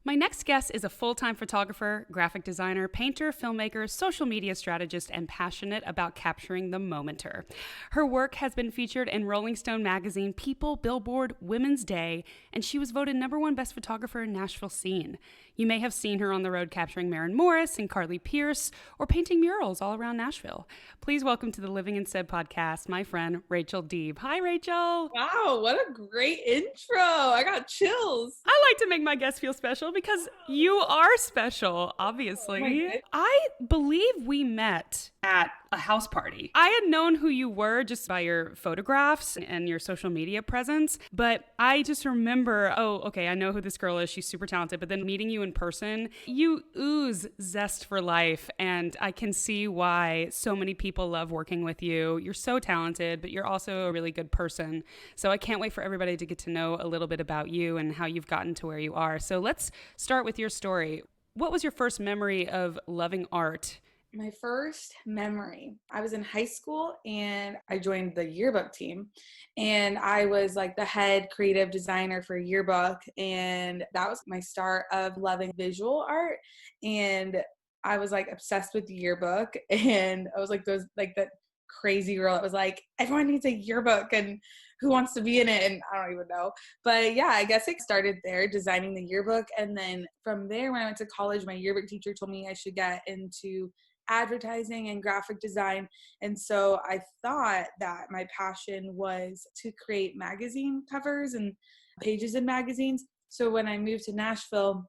My next guest is a full-time photographer, graphic designer, painter, filmmaker, social media strategist, and passionate about capturing the momenter. Her work has been featured in Rolling Stone magazine, People, Billboard, Women's Day, and she was voted #1 best photographer in Nashville scene. You may have seen her on the road capturing Maren Morris and Carly Pierce, or painting murals all around Nashville. Please welcome to the Living Instead podcast, my friend Rachel Deeb. Hi, Rachel. Wow, what a great intro. I got chills. I like to make my guests feel special because you are special, Oh my obviously. goodness. I believe we met at a house party. I had known who you were just by your photographs and your social media presence, but I just remember, oh, okay, I know who this girl is. She's super talented. But then meeting you in person, you ooze zest for life. And I can see why so many people love working with you. You're so talented, but you're also a really good person. So I can't wait for everybody to get to know a little bit about you and how you've gotten to where you are. So let's start with your story. What was your first memory of loving art? My first memory, I was in high school and I joined the yearbook team, and I was like the head creative designer for yearbook, and that was my start of loving visual art. And I was like obsessed with the yearbook, and I was like that crazy girl that was like, everyone needs a yearbook and who wants to be in it, and I don't even know. But yeah, I guess it started there, designing the yearbook. And then from there, when I went to college, my yearbook teacher told me I should get into advertising and graphic design. And so I thought that my passion was to create magazine covers and pages in magazines. So when I moved to Nashville,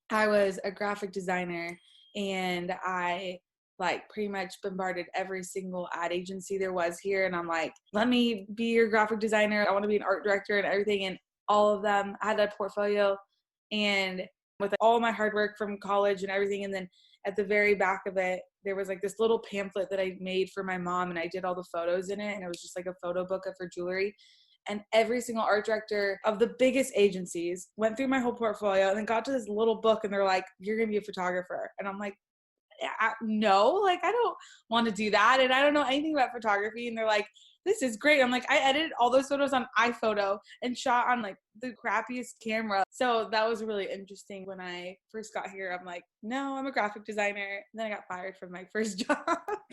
I was a graphic designer, and I like pretty much bombarded every single ad agency there was here. And I'm like, let me be your graphic designer. I want to be an art director and everything. And all of them, I had a portfolio, and with all my hard work from college and everything. And then at the very back of it, there was like this little pamphlet that I made for my mom, and I did all the photos in it. And it was just like a photo book of her jewelry. And every single art director of the biggest agencies went through my whole portfolio and then got to this little book, and they're like, you're going to be a photographer. And I'm like, no, like I don't want to do that. And I don't know anything about photography. And they're like, this is great. I'm like, I edited all those photos on iPhoto and shot on like the crappiest camera. So that was really interesting. When I first got here, I'm like, no, I'm a graphic designer. And then I got fired from my first job.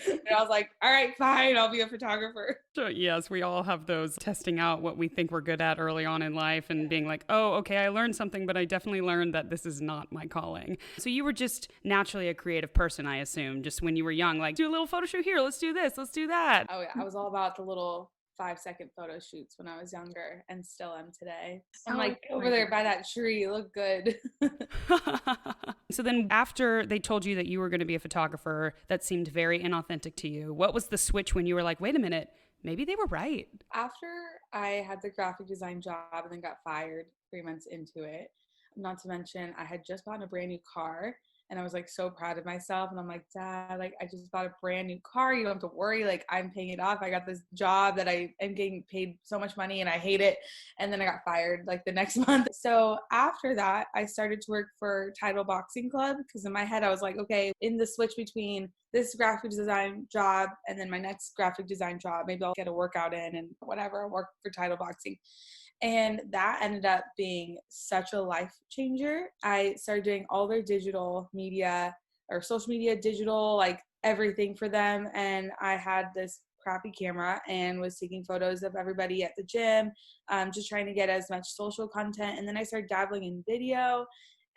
And I was like, all right, fine, I'll be a photographer. So, yes, we all have those testing out what we think we're good at early on in life and being like, oh, okay, I learned something, but I definitely learned that this is not my calling. So you were just naturally a creative person, I assume, just when you were young, like do a little photo shoot here, let's do this, let's do that. Oh yeah, I was all about the little 5-second photo shoots when I was younger, and still am today. I'm So like, over there by that tree, you look good. So then after they told you that you were going to be a photographer, that seemed very inauthentic to you. What was the switch when you were like, wait a minute, maybe they were right? After I had the graphic design job and then got fired 3 months into it, not to mention I had just bought a brand new car, and I was like so proud of myself. And I'm like, Dad, like I just bought a brand new car. You don't have to worry. Like I'm paying it off. I got this job that I am getting paid so much money and I hate it. And then I got fired like the next month. So after that, I started to work for Title Boxing Club, because in my head I was like, okay, in the switch between this graphic design job and then my next graphic design job, maybe I'll get a workout in and whatever, I'll work for Title Boxing. And that ended up being such a life changer. I started doing all their digital media or social media, digital, like everything for them. And I had this crappy camera and was taking photos of everybody at the gym, just trying to get as much social content. And then I started dabbling in video.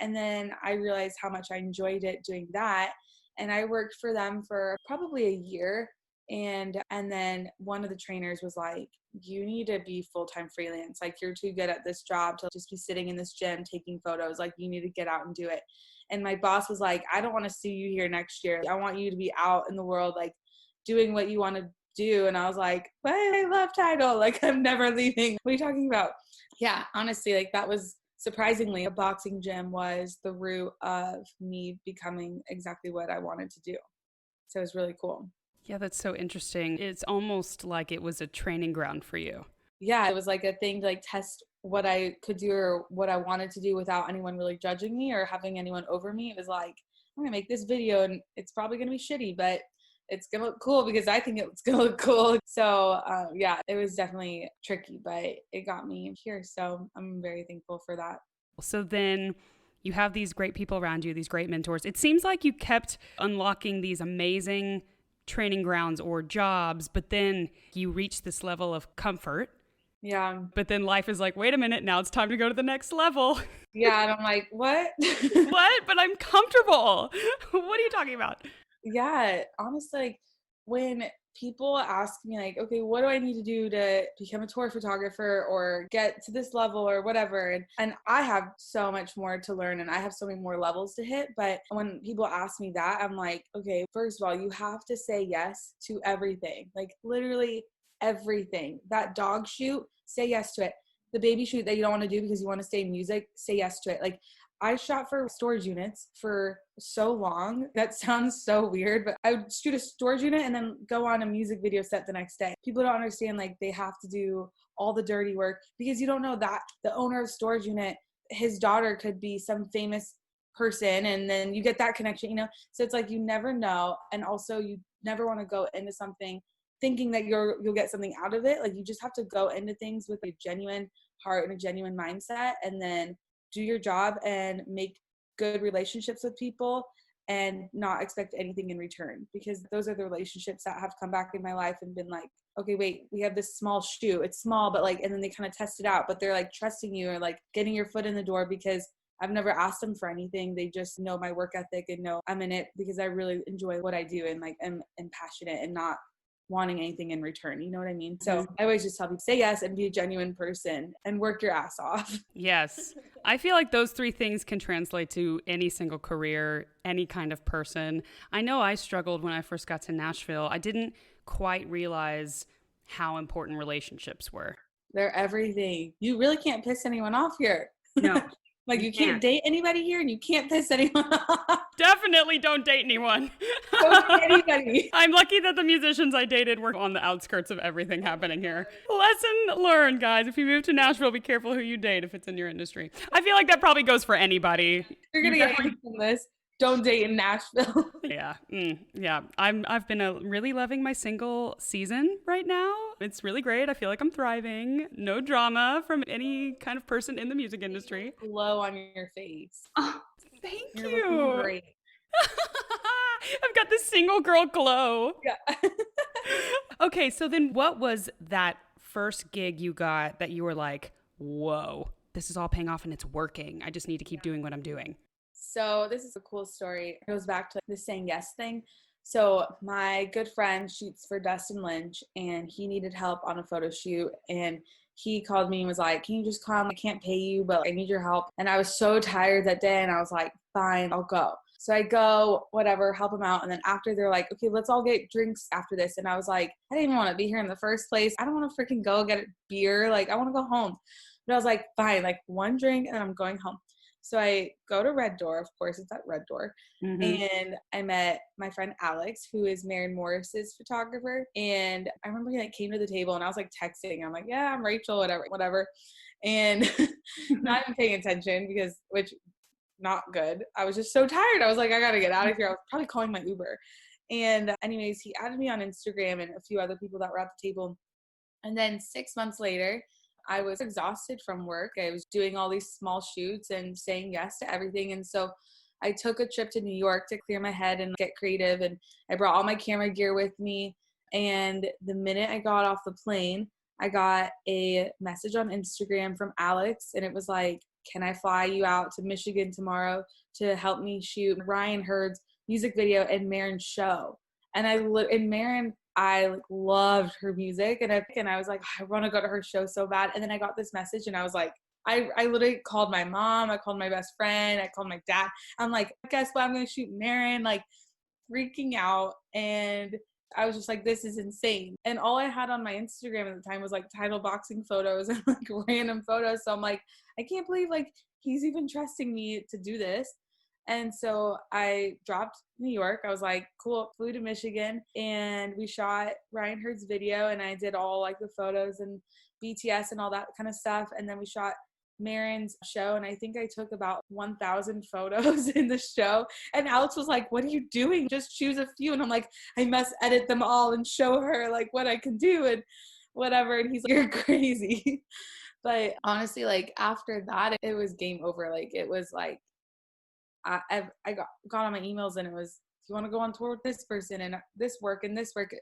And then I realized how much I enjoyed it doing that. And I worked for them for probably a year. And then one of the trainers was like, you need to be full-time freelance. Like you're too good at this job to just be sitting in this gym taking photos. Like you need to get out and do it. And my boss was like, I don't want to see you here next year. I want you to be out in the world, like doing what you want to do. And I was like, but I love Title. Like I'm never leaving. What are you talking about? Yeah, honestly, like that was surprisingly, a boxing gym was the root of me becoming exactly what I wanted to do. So it was really cool. Yeah, that's so interesting. It's almost like it was a training ground for you. Yeah, it was like a thing to like test what I could do or what I wanted to do without anyone really judging me or having anyone over me. It was like, I'm gonna make this video and it's probably gonna be shitty, but it's gonna look cool because I think it's gonna look cool. So yeah, it was definitely tricky, but it got me here. So I'm very thankful for that. So then you have these great people around you, these great mentors. It seems like you kept unlocking these amazing training grounds or jobs, but then you reach this level of comfort. Yeah. But then life is like, wait a minute, now it's time to go to the next level. Yeah. And I'm like, what? What? But I'm comfortable. What are you talking about? Yeah. Honestly, like when people ask me like, okay, what do I need to do to become a tour photographer or get to this level or whatever? And I have so much more to learn and I have so many more levels to hit. But when people ask me that, I'm like, okay, first of all, you have to say yes to everything, like literally everything. That dog shoot, say yes to it. The baby shoot that you don't want to do because you want to stay in music, say yes to it. Like I shot for storage units for so long. That sounds so weird, but I would shoot a storage unit and then go on a music video set the next day. People don't understand like they have to do all the dirty work because you don't know that the owner of storage unit, his daughter could be some famous person and then you get that connection, you know? So it's like you never know. And also you never want to go into something thinking that you'll get something out of it. Like you just have to go into things with a genuine heart and a genuine mindset and then do your job and make good relationships with people and not expect anything in return, because those are the relationships that have come back in my life and been like, okay, wait, we have this small shoe. It's small, but like, and then they kind of test it out, but they're like trusting you or like getting your foot in the door because I've never asked them for anything. They just know my work ethic and know I'm in it because I really enjoy what I do and like am passionate and not wanting anything in return. You know what I mean? So I always just tell people, say yes and be a genuine person and work your ass off. Yes. I feel like those three things can translate to any single career, any kind of person. I know I struggled when I first got to Nashville. I didn't quite realize how important relationships were. They're everything. You really can't piss anyone off here. No. Like you can't date anybody here and you can't piss anyone off. Definitely don't date anyone. Don't date anybody. I'm lucky that the musicians I dated were on the outskirts of everything happening here. Lesson learned, guys. If you move to Nashville, be careful who you date if it's in your industry. I feel like that probably goes for anybody. You're going to get hate from this. Don't date in Nashville. Yeah. Yeah. I've been really loving my single season right now. It's really great. I feel like I'm thriving. No drama from any kind of person in the music industry. Glow on your face. Oh, thank You're you. looking great. I've got this single girl glow. Yeah. Okay, so then what was that first gig you got that you were like, whoa, this is all paying off and it's working. I just need to keep doing what I'm doing. So this is a cool story. It goes back to the saying yes thing. So my good friend shoots for Dustin Lynch and he needed help on a photo shoot. And he called me and was like, can you just come? I can't pay you, but I need your help. And I was so tired that day and I was like, fine, I'll go. So I go, whatever, help him out. And then after they're like, okay, let's all get drinks after this. And I was like, I didn't even want to be here in the first place. I don't want to freaking go get a beer. Like I want to go home. But I was like, fine, like one drink and then I'm going home. So I go to Red Door, of course, it's at Red Door. Mm-hmm. And I met my friend Alex, who is Maren Morris's photographer. And I remember he like came to the table and I was like texting. I'm like, yeah, I'm Rachel, whatever. And not even paying attention which not good. I was just so tired. I was like, I got to get out of here. I was probably calling my Uber. And anyways, he added me on Instagram and a few other people that were at the table. And then 6 months later, I was exhausted from work. I was doing all these small shoots and saying yes to everything. And so I took a trip to New York to clear my head and get creative. And I brought all my camera gear with me. And the minute I got off the plane, I got a message on Instagram from Alex. And it was like, can I fly you out to Michigan tomorrow to help me shoot Ryan Hurd's music video and Maren's show? And Maren, I loved her music and I was like, I want to go to her show so bad. And then I got this message and I was like, I literally called my mom, I called my best friend, I called my dad. I'm like, guess what? I'm going to shoot Maren, like freaking out. And I was just like, this is insane. And all I had on my Instagram at the time was like title boxing photos and like random photos. So I'm like, I can't believe like he's even trusting me to do this. And so I dropped New York. I was like, cool, flew to Michigan and we shot Ryan Hurd's video and I did all like the photos and BTS and all that kind of stuff. And then we shot Maren's show and I think I took about 1,000 photos in the show. And Alex was like, what are you doing? Just choose a few. And I'm like, I must edit them all and show her like what I can do and whatever. And he's like, you're crazy. But honestly, like after that, it was game over. Like it was like, I got on my emails and it was, do you want to go on tour with this person and this work and this work?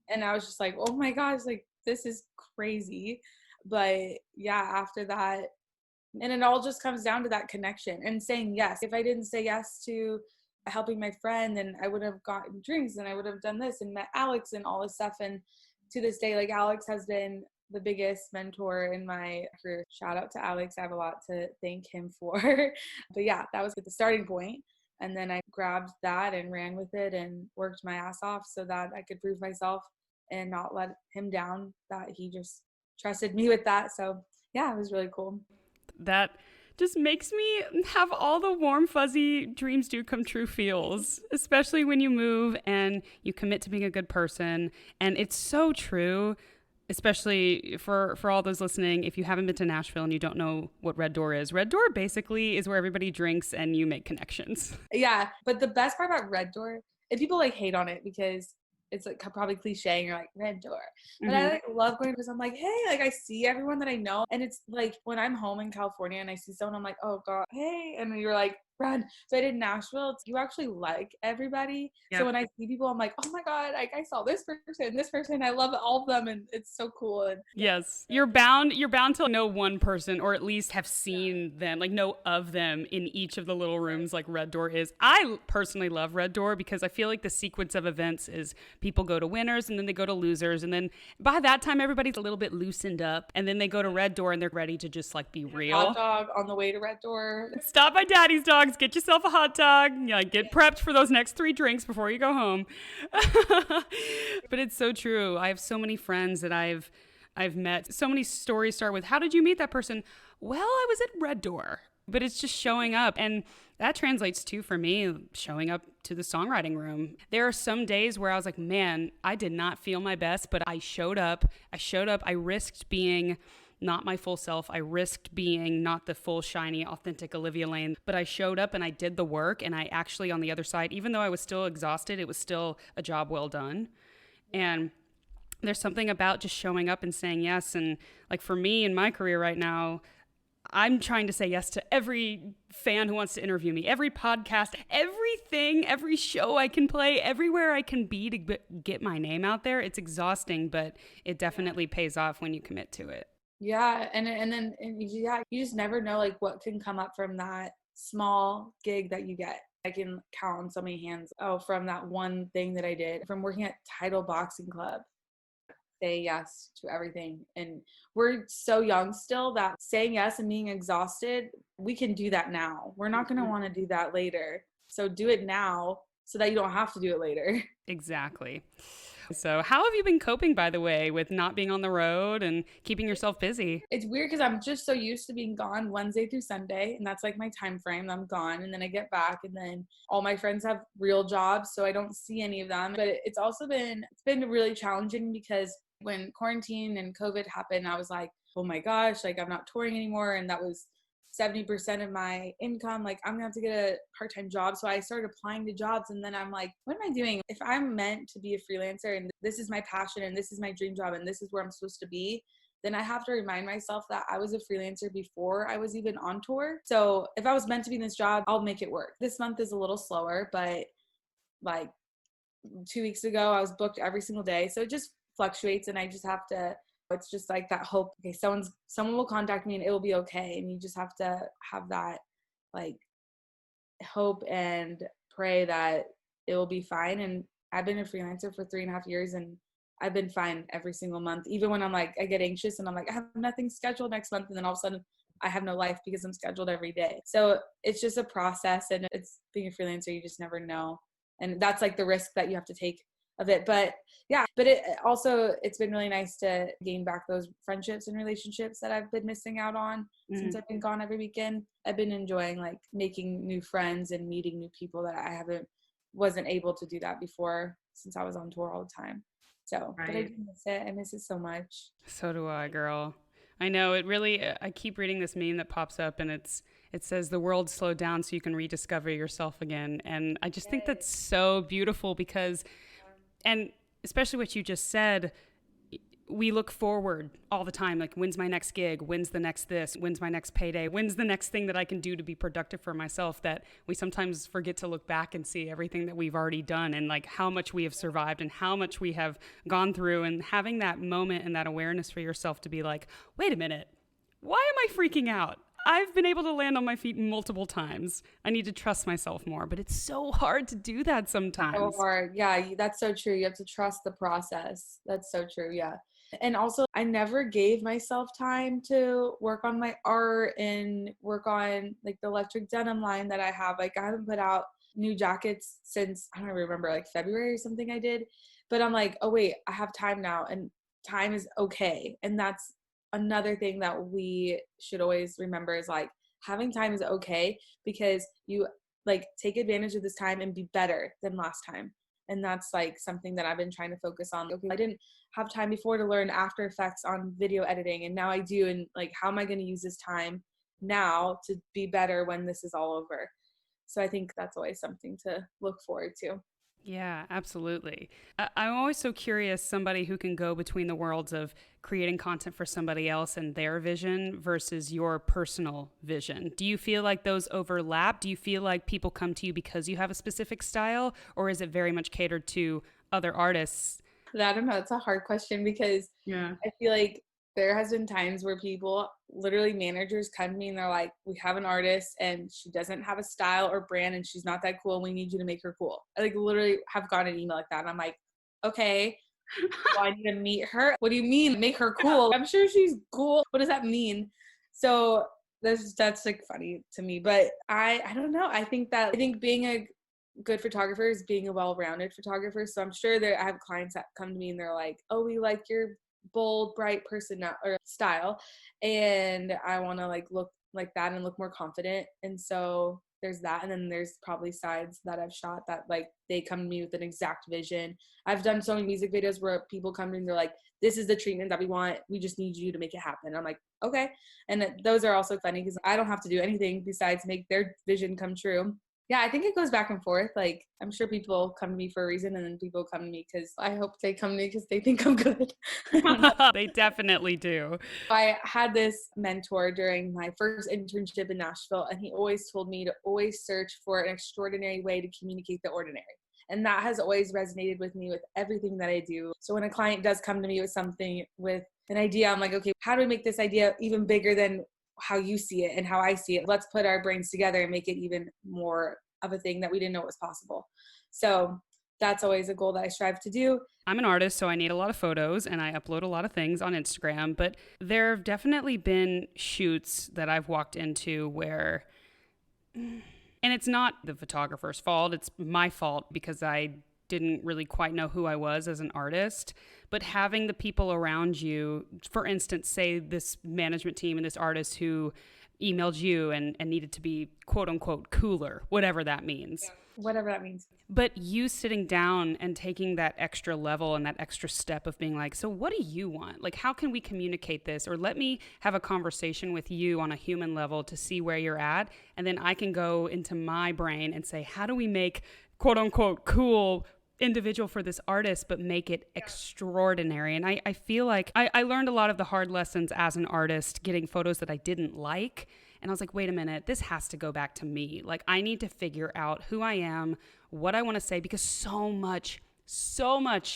And I was just like, oh my gosh, like this is crazy. But yeah, after that, and it all just comes down to that connection and saying yes. If I didn't say yes to helping my friend, then I would have gotten drinks and I would have done this and met Alex and all this stuff. And to this day, like Alex has been the biggest mentor in my career. Shout out to Alex. I have a lot to thank him for. But yeah, that was the starting point. And then I grabbed that and ran with it and worked my ass off so that I could prove myself and not let him down, that he just trusted me with that. So yeah, it was really cool. That just makes me have all the warm, fuzzy dreams do come true feels, especially when you move and you commit to being a good person. And it's so true, especially for all those listening. If you haven't been to Nashville and you don't know what Red Door is, Red Door basically is where everybody drinks and you make connections. Yeah, but the best part about Red Door, and people like hate on it because it's like probably cliche and you're like Red Door, but I like love going because I'm like, hey, like I see everyone that I know, and it's like when I'm home in California and I see someone, I'm like, oh god, hey, and then you're like, run. So I did Nashville. You actually like everybody. Yep. So when I see people, I'm like, oh my god, like I saw this person, I love all of them, and it's so cool. And yes, you're bound to know one person, or at least have seen them, like know of them in each of the little rooms like Red Door is. I personally love Red Door because I feel like the sequence of events is people go to winners and then they go to losers, and then by that time everybody's a little bit loosened up, and then they go to Red Door and they're ready to just like be real. Hot dog on the way to Red Door. Stop by Daddy's Dogs, get yourself a hot dog, get prepped for those next 3 drinks before you go home. But it's so true. I have so many friends that I've met. So many stories start with, how did you meet that person? Well, I was at Red Door. But it's just showing up. And that translates to, for me, showing up to the songwriting room. There are some days where I was like, man, I did not feel my best, but I showed up. I risked being not my full self. I risked being not the full, shiny, authentic Olivia Lane, but I showed up and I did the work. And I actually, on the other side, even though I was still exhausted, it was still a job well done. And there's something about just showing up and saying yes. And like for me in my career right now, I'm trying to say yes to every fan who wants to interview me, every podcast, everything, every show I can play, everywhere I can be to get my name out there. It's exhausting, but it definitely pays off when you commit to it. Yeah. And then you just never know like what can come up from that small gig that you get. I can count on so many hands. Oh, from that one thing that I did, from working at Title Boxing Club. Say yes to everything. And we're so young still that saying yes and being exhausted, we can do that now. We're not going to want to do that later. So do it now so that you don't have to do it later. Exactly. So how have you been coping, by the way, with not being on the road and keeping yourself busy? It's weird because I'm just so used to being gone Wednesday through Sunday, and that's like my time frame. I'm gone and then I get back, and then all my friends have real jobs, so I don't see any of them. But it's been really challenging because when quarantine and COVID happened, I was like, oh my gosh, like I'm not touring anymore, and that was 70% of my income. Like I'm gonna have to get a part-time job. So I started applying to jobs, and then I'm like, what am I doing? If I'm meant to be a freelancer and this is my passion and this is my dream job and this is where I'm supposed to be, then I have to remind myself that I was a freelancer before I was even on tour. So if I was meant to be in this job, I'll make it work. This month is a little slower, but like 2 weeks ago, I was booked every single day. So it just fluctuates, and I just have to, it's just like that hope, okay, someone will contact me and it will be okay. And you just have to have that like hope and pray that it will be fine. And I've been a freelancer for 3.5 years and I've been fine every single month. Even when I'm like, I get anxious and I'm like, I have nothing scheduled next month. And then all of a sudden I have no life because I'm scheduled every day. So it's just a process, and it's being a freelancer, you just never know. And that's like the risk that you have to take of it. But yeah, but it's been really nice to gain back those friendships and relationships that I've been missing out on since I've been gone every weekend. I've been enjoying like making new friends and meeting new people that I wasn't able to do that before, since I was on tour all the time. So, right. But I do miss it. I miss it so much. So do I, girl. I know it really, I keep reading this meme that pops up, and it says the world slowed down so you can rediscover yourself again. And I just think that's so beautiful because, and especially what you just said, we look forward all the time. Like, when's my next gig? When's the next this? When's my next payday? When's the next thing that I can do to be productive for myself? That we sometimes forget to look back and see everything that we've already done and like how much we have survived and how much we have gone through, and having that moment and that awareness for yourself to be like, wait a minute, why am I freaking out? I've been able to land on my feet multiple times. I need to trust myself more, but it's so hard to do that sometimes. So hard. Yeah, that's so true. You have to trust the process. That's so true. Yeah. And also, I never gave myself time to work on my art and work on like the electric denim line that I have. Like, I haven't put out new jackets since, I don't remember, like February or something I did. But I'm like, oh, wait, I have time now, and time is okay. And that's another thing that we should always remember is like, having time is okay, because you like take advantage of this time and be better than last time. And that's like something that I've been trying to focus on. Okay, I didn't have time before to learn After Effects on video editing, and now I do. And like, how am I going to use this time now to be better when this is all over? So I think that's always something to look forward to. Yeah, absolutely. I'm always so curious, somebody who can go between the worlds of creating content for somebody else and their vision versus your personal vision. Do you feel like those overlap? Do you feel like people come to you because you have a specific style, or is it very much catered to other artists? I don't know. It's a hard question, because Yeah. I feel like there has been times where people, literally managers, come to me and they're like, we have an artist and she doesn't have a style or brand and she's not that cool. We need you to make her cool. I like literally have gotten an email like that. And I'm like, okay, well, I need to meet her. What do you mean make her cool? I'm sure she's cool. What does that mean? So that's like funny to me. But I don't know. I think being a good photographer is being a well-rounded photographer. So I'm sure that I have clients that come to me and they're like, oh, we like your bold, bright person or style, and I want to like look like that and look more confident. And so there's that. And then there's probably sides that I've shot that like they come to me with an exact vision. I've done so many music videos where people come to me and they're like, this is the treatment that we want, we just need you to make it happen. And I'm like, okay. And those are also funny because I don't have to do anything besides make their vision come true. Yeah, I think it goes back and forth. Like, I'm sure people come to me for a reason, and then people come to me because I hope they come to me because they think I'm good. They definitely do. I had this mentor during my first internship in Nashville, and he always told me to always search for an extraordinary way to communicate the ordinary. And that has always resonated with me with everything that I do. So when a client does come to me with something, with an idea, I'm like, okay, how do we make this idea even bigger than how you see it and how I see it? Let's put our brains together and make it even more of a thing that we didn't know was possible. So that's always a goal that I strive to do. I'm an artist, so I need a lot of photos and I upload a lot of things on Instagram, but there have definitely been shoots that I've walked into where, and it's not the photographer's fault, it's my fault because I didn't really quite know who I was as an artist. But having the people around you, for instance, say this management team and this artist who emailed you and needed to be quote unquote cooler, whatever that means. Yeah, whatever that means. But you sitting down and taking that extra level and that extra step of being like, so what do you want? Like, how can we communicate this? Or let me have a conversation with you on a human level to see where you're at. And then I can go into my brain and say, how do we make quote unquote cool individual for this artist, but make it extraordinary? And I feel like I learned a lot of the hard lessons as an artist, getting photos that I didn't like. And I was like, wait a minute, this has to go back to me. Like, I need to figure out who I am, what I want to say, because so much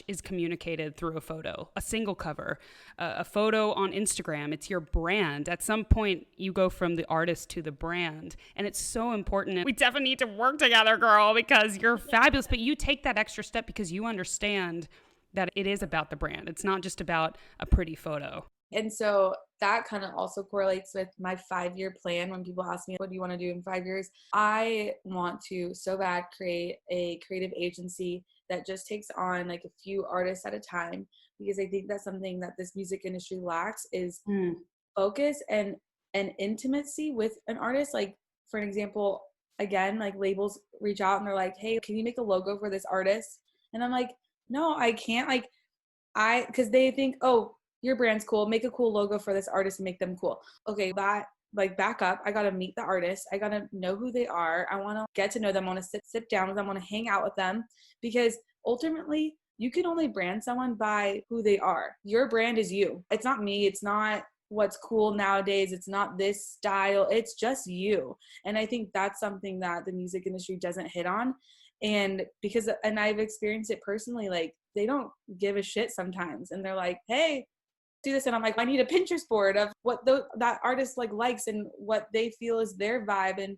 is communicated through a photo, a single cover, a photo on Instagram. It's your brand. At some point, you go from the artist to the brand. And it's so important. And we definitely need to work together, girl, because you're fabulous. But you take that extra step because you understand that it is about the brand. It's not just about a pretty photo. And so that kind of also correlates with my 5-year plan. When people ask me, what do you want to do in 5 years? I want to so bad create a creative agency that just takes on like a few artists at a time, because I think that's something that this music industry lacks is focus and intimacy with an artist. Like, for an example, again, like labels reach out and they're like, hey, can you make a logo for this artist? And I'm like, no, I can't. Like, because they think, oh, your brand's cool, make a cool logo for this artist and make them cool. Okay, that like back up. I got to meet the artist. I got to know who they are. I want to get to know them. I want to sit down with them. I want to hang out with them, because ultimately you can only brand someone by who they are. Your brand is you. It's not me. It's not what's cool nowadays. It's not this style. It's just you. And I think that's something that the music industry doesn't hit on. And I've experienced it personally, like they don't give a shit sometimes. And they're like, hey, do this. And I'm like, I need a Pinterest board of what that artist like likes and what they feel is their vibe. And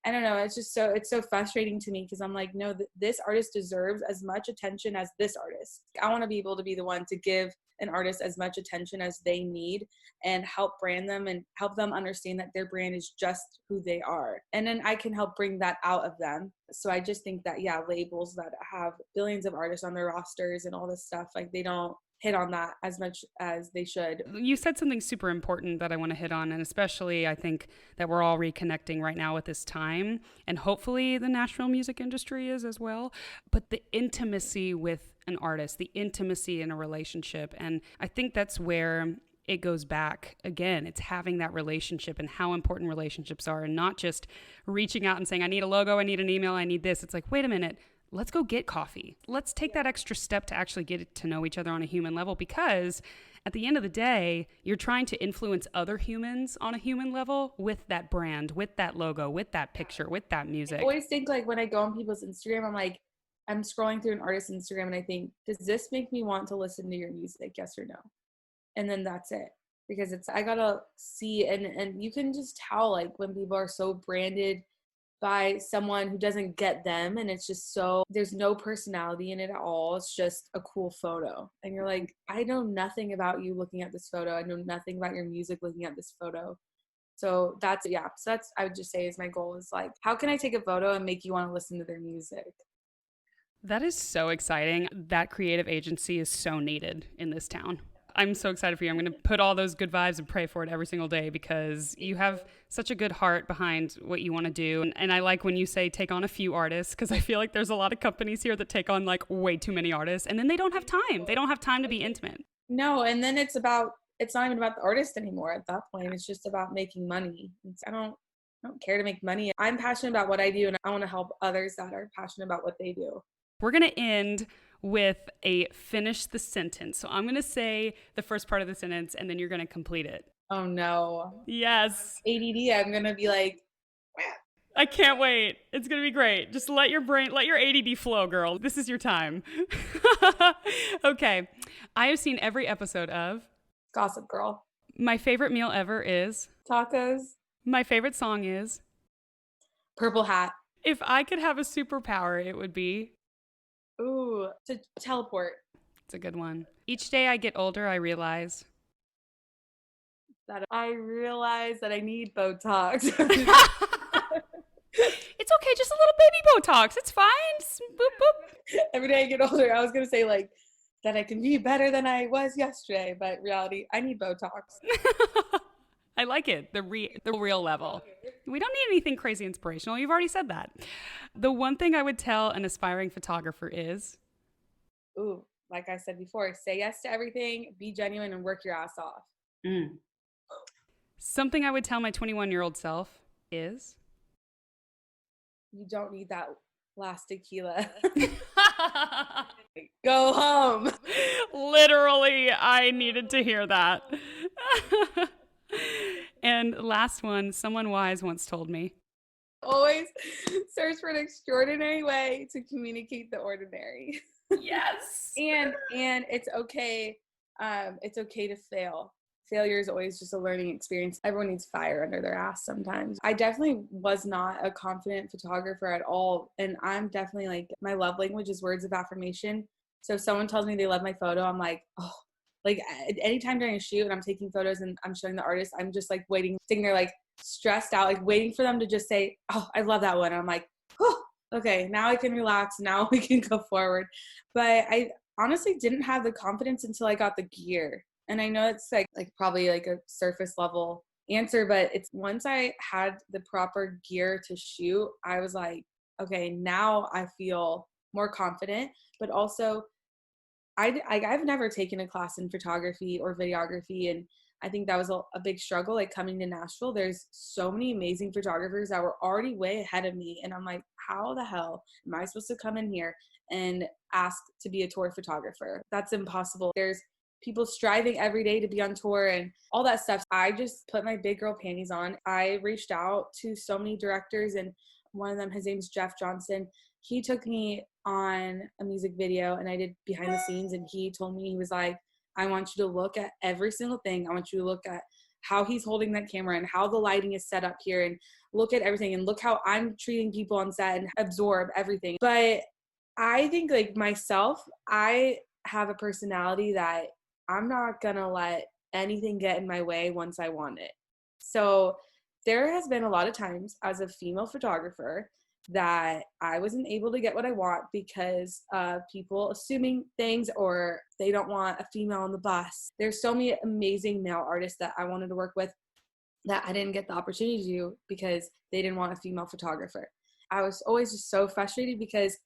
I don't know, it's so frustrating to me because I'm like, no, this artist deserves as much attention as this artist. I want to be able to be the one to give an artist as much attention as they need and help brand them and help them understand that their brand is just who they are. And then I can help bring that out of them. So I just think that, yeah, labels that have billions of artists on their rosters and all this stuff, like they don't hit on that as much as they should. You said something super important that I want to hit on, and especially I think that we're all reconnecting right now at this time, and hopefully the Nashville music industry is as well, but the intimacy with an artist, the intimacy in a relationship. And I think that's where it goes back again. It's having that relationship and how important relationships are, and not just reaching out and saying, I need a logo, I need an email, I need this. It's like, wait a minute, let's go get coffee. Let's take that extra step to actually get to know each other on a human level, because at the end of the day, you're trying to influence other humans on a human level with that brand, with that logo, with that picture, with that music. I always think like when I go on people's Instagram, I'm scrolling through an artist's Instagram and I think, does this make me want to listen to your music? Yes or no? And then that's it. Because I gotta see, and you can just tell like when people are so branded by someone who doesn't get them, and it's just so, there's no personality in it at all. It's just a cool photo. And you're like, I know nothing about you looking at this photo. I know nothing about your music looking at this photo. So that's, I would just say is my goal is like, how can I take a photo and make you want to listen to their music? That is so exciting. That creative agency is so needed in this town. I'm so excited for you. I'm going to put all those good vibes and pray for it every single day, because you have such a good heart behind what you want to do. And I like when you say take on a few artists, because I feel like there's a lot of companies here that take on like way too many artists, and then they don't have time. They don't have time to be intimate. No, and then it's not even about the artist anymore at that point. It's just about making money. I don't care to make money. I'm passionate about what I do, and I want to help others that are passionate about what they do. We're going to end with a finish the sentence. So I'm going to say the first part of the sentence, and then you're going to complete it. Oh, no. Yes. ADD, I'm going to be like, I can't wait. It's going to be great. Just let your ADD flow, girl. This is your time. Okay. I have seen every episode of Gossip Girl. My favorite meal ever is tacos. My favorite song is Purple Hat. If I could have a superpower, it would be to teleport. It's a good one. Each day I get older, I realize that I need Botox. It's okay, just a little baby Botox. It's fine. Just boop, boop. Every day I get older, I was going to say like that I can be better than I was yesterday, but reality, I need Botox. I like it. The real level. We don't need anything crazy inspirational. You've already said that. The one thing I would tell an aspiring photographer is, like I said before, say yes to everything, be genuine, and work your ass off. Something I would tell my 21-year-old self is, you don't need that last tequila. Go home. Literally, I needed to hear that. And last one, someone wise once told me, always search for an extraordinary way to communicate the ordinary. Yes. And it's okay. It's okay to fail. Failure is always just a learning experience. Everyone needs fire under their ass sometimes. I definitely was not a confident photographer at all. And I'm definitely like, my love language is words of affirmation. So if someone tells me they love my photo, I'm like, oh, like anytime during a shoot and I'm taking photos and I'm showing the artist, I'm just like waiting, sitting there like stressed out, like waiting for them to just say, oh, I love that one. And I'm like, oh, okay, now I can relax. Now we can go forward. But I honestly didn't have the confidence until I got the gear. And I know it's like probably like a surface level answer, but it's once I had the proper gear to shoot, I was like, okay, now I feel more confident. But also I've never taken a class in photography or videography, and I think that was a big struggle. Like coming to Nashville, there's so many amazing photographers that were already way ahead of me, and I'm like, how the hell am I supposed to come in here and ask to be a tour photographer? That's impossible. There's people striving every day to be on tour and all that stuff. I just put my big girl panties on. I reached out to so many directors, and one of them, his name's Jeff Johnson. He took me on a music video and I did behind the scenes, and he told me, he was like, I want you to look at every single thing. I want you to look at how he's holding that camera and how the lighting is set up here, and look at everything and look how I'm treating people on set and absorb everything. But I think like myself, I have a personality that I'm not gonna let anything get in my way once I want it. So there has been a lot of times as a female photographer that I wasn't able to get what I want because of people assuming things, or they don't want a female on the bus. There's so many amazing male artists that I wanted to work with that I didn't get the opportunity to do because they didn't want a female photographer. I was always just so frustrated because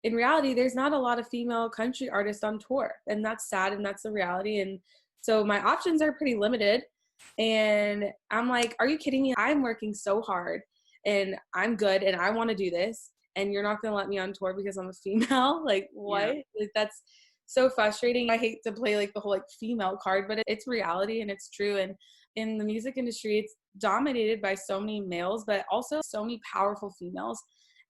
in reality, there's not a lot of female country artists on tour, and that's sad, and that's the reality. And so my options are pretty limited. And I'm like, are you kidding me? I'm working so hard and I'm good and I want to do this, and you're not going to let me on tour because I'm a female? Like, what? Yeah. Like, that's so frustrating. I hate to play like the whole like female card, but it's reality and it's true. And in the music industry, it's dominated by so many males, but also so many powerful females.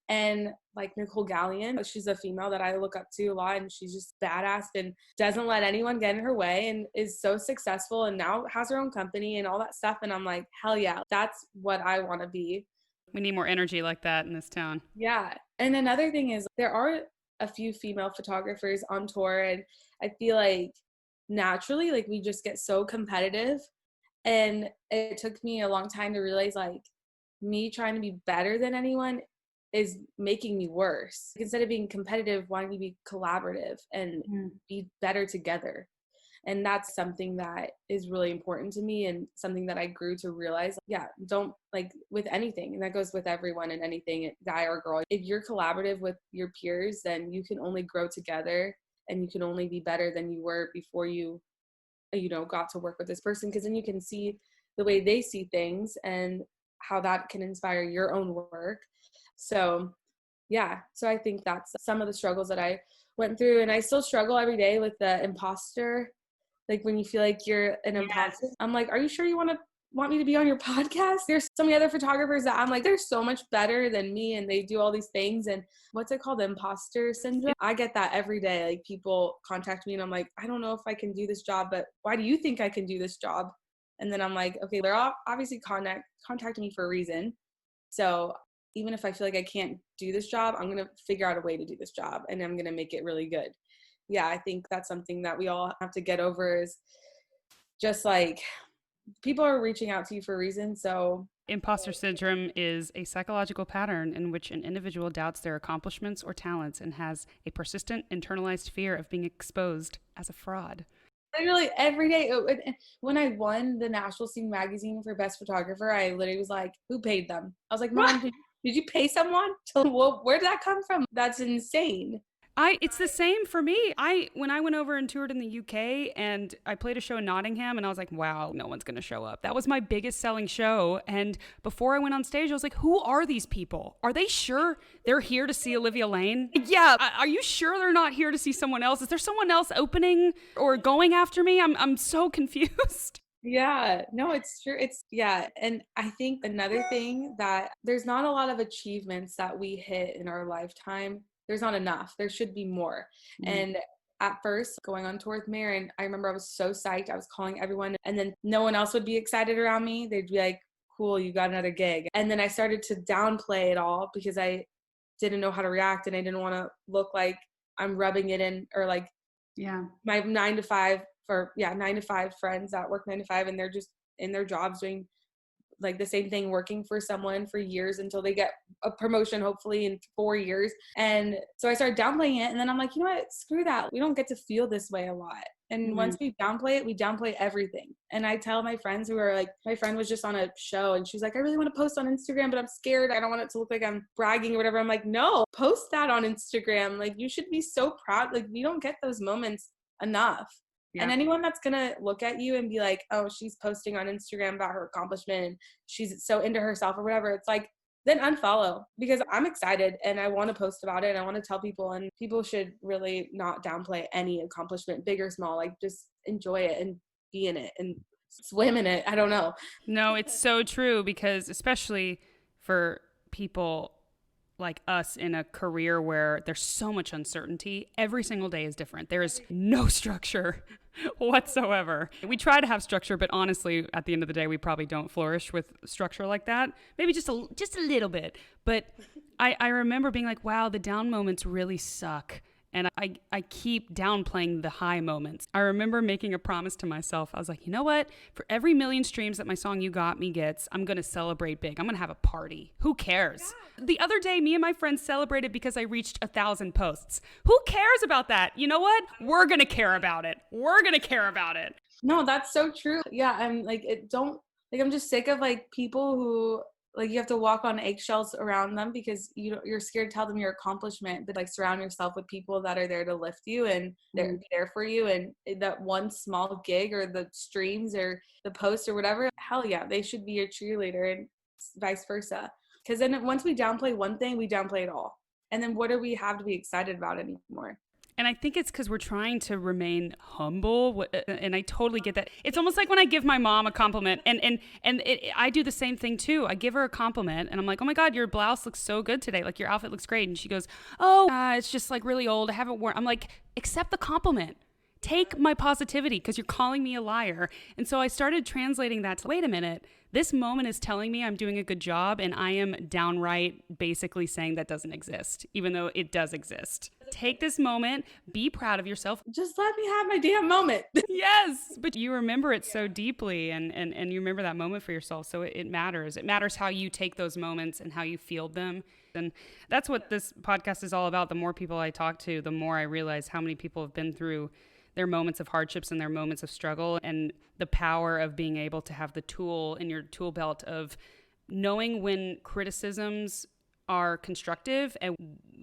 And like Nicole Gallion, she's a female that I look up to a lot, and she's just badass and doesn't let anyone get in her way and is so successful and now has her own company and all that stuff. And I'm like, hell yeah, that's what I want to be. We need more energy like that in this town. Yeah. And another thing is there are a few female photographers on tour, and I feel like naturally, like we just get so competitive. And it took me a long time to realize like me trying to be better than anyone is making me worse. Instead of being competitive, wanting to be collaborative and be better together. And that's something that is really important to me, and something that I grew to realize. Yeah, don't like with anything, and that goes with everyone and anything, guy or girl. If you're collaborative with your peers, then you can only grow together, and you can only be better than you were before you got to work with this person, because then you can see the way they see things and how that can inspire your own work. So yeah, so I think that's some of the struggles that I went through, and I still struggle every day with the imposter. Like when you feel like you're an imposter, I'm like, are you sure you want me to be on your podcast? There's so many other photographers that I'm like, they're so much better than me, and they do all these things. And what's it called? Imposter syndrome. I get that every day. Like people contact me and I'm like, I don't know if I can do this job, but why do you think I can do this job? And then I'm like, okay, they're all obviously contacting me for a reason. So even if I feel like I can't do this job, I'm going to figure out a way to do this job, and I'm going to make it really good. Yeah, I think that's something that we all have to get over, is just like people are reaching out to you for a reason. So Imposter syndrome is a psychological pattern in which an individual doubts their accomplishments or talents and has a persistent internalized fear of being exposed as a fraud. literally every day. When I won the National Scene magazine for best photographer, I literally was like, who paid them? I was like, Mom, did you pay someone? Where did that come from? That's insane. It's the same for me. When I went over and toured in the UK and I played a show in Nottingham, and I was like, wow, no one's going to show up. That was my biggest selling show. And before I went on stage, I was like, who are these people? Are they sure they're here to see Olivia Lane? Yeah. Are you sure they're not here to see someone else? Is there someone else opening or going after me? I'm so confused. Yeah, no, it's true. Yeah. And I think another thing, that there's not a lot of achievements that we hit in our lifetime. There's not enough. There should be more. And at first, going on tour with Marin, I remember I was so psyched. I was calling everyone, and then no one else would be excited around me. They'd be like, cool, you got another gig. And then I started to downplay it all because I didn't know how to react, and I didn't want to look like I'm rubbing it in, or like my 9 to 5 friends that work 9 to 5, and they're just in their jobs doing like the same thing, working for someone for years until they get a promotion, hopefully in 4 years. And so I started downplaying it, and then I'm like, you know what, screw that. We don't get to feel this way a lot. And once we downplay it, we downplay everything. And I tell my friends who are like, my friend was just on a show and she's like, I really want to post on Instagram, but I'm scared. I don't want it to look like I'm bragging or whatever. I'm like, no, post that on Instagram. Like, you should be so proud. Like, we don't get those moments enough. Yeah. And anyone that's going to look at you and be like, oh, she's posting on Instagram about her accomplishment and she's so into herself or whatever. It's like, then unfollow, because I'm excited and I want to post about it and I want to tell people, and people should really not downplay any accomplishment, big or small. Like, just enjoy it and be in it and swim in it. I don't know. No, it's so true because especially for people like us in a career where there's so much uncertainty, every single day is different. There is no structure whatsoever. We try to have structure, but honestly, at the end of the day, we probably don't flourish with structure like that. Maybe just a little bit. But I remember being like, wow, the down moments really suck. And I keep downplaying the high moments. I remember making a promise to myself. I was like, you know what? For every million streams that my song You Got Me gets, I'm going to celebrate big. I'm going to have a party. Who cares? Yeah. The other day, me and my friends celebrated because I reached 1,000 posts. Who cares about that? You know what? We're going to care about it. We're going to care about it. No, that's so true. Yeah, I'm just sick of like people who, like, you have to walk on eggshells around them because you're scared to tell them your accomplishment, but like surround yourself with people that are there to lift you and they're there for you. And that one small gig or the streams or the post or whatever, hell yeah, they should be your cheerleader, and vice versa. Because then once we downplay one thing, we downplay it all. And then what do we have to be excited about anymore? And I think it's because we're trying to remain humble. And I totally get that. It's almost like when I give my mom a compliment I do the same thing too. I give her a compliment and I'm like, oh my God, your blouse looks so good today. Like your outfit looks great. And she goes, oh, it's just like really old. I haven't worn. I'm like, accept the compliment. Take my positivity because you're calling me a liar. And so I started translating that to, wait a minute, this moment is telling me I'm doing a good job and I am downright basically saying that doesn't exist, even though it does exist. Take this moment, be proud of yourself. Just let me have my damn moment. Yes, but you remember it so deeply and you remember that moment for yourself. So it matters. It matters how you take those moments and how you field them. And that's what this podcast is all about. The more people I talk to, the more I realize how many people have been through their moments of hardships and their moments of struggle, and the power of being able to have the tool in your tool belt of knowing when criticisms are constructive and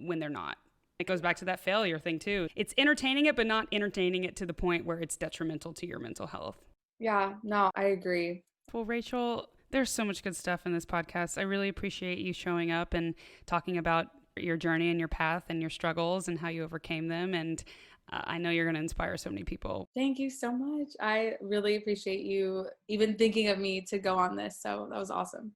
when they're not. It goes back to that failure thing too. It's entertaining it, but not entertaining it to the point where it's detrimental to your mental health. Yeah, no, I agree. Well, Rachel, there's so much good stuff in this podcast. I really appreciate you showing up and talking about your journey and your path and your struggles and how you overcame them. And I know you're going to inspire so many people. Thank you so much. I really appreciate you even thinking of me to go on this. So that was awesome.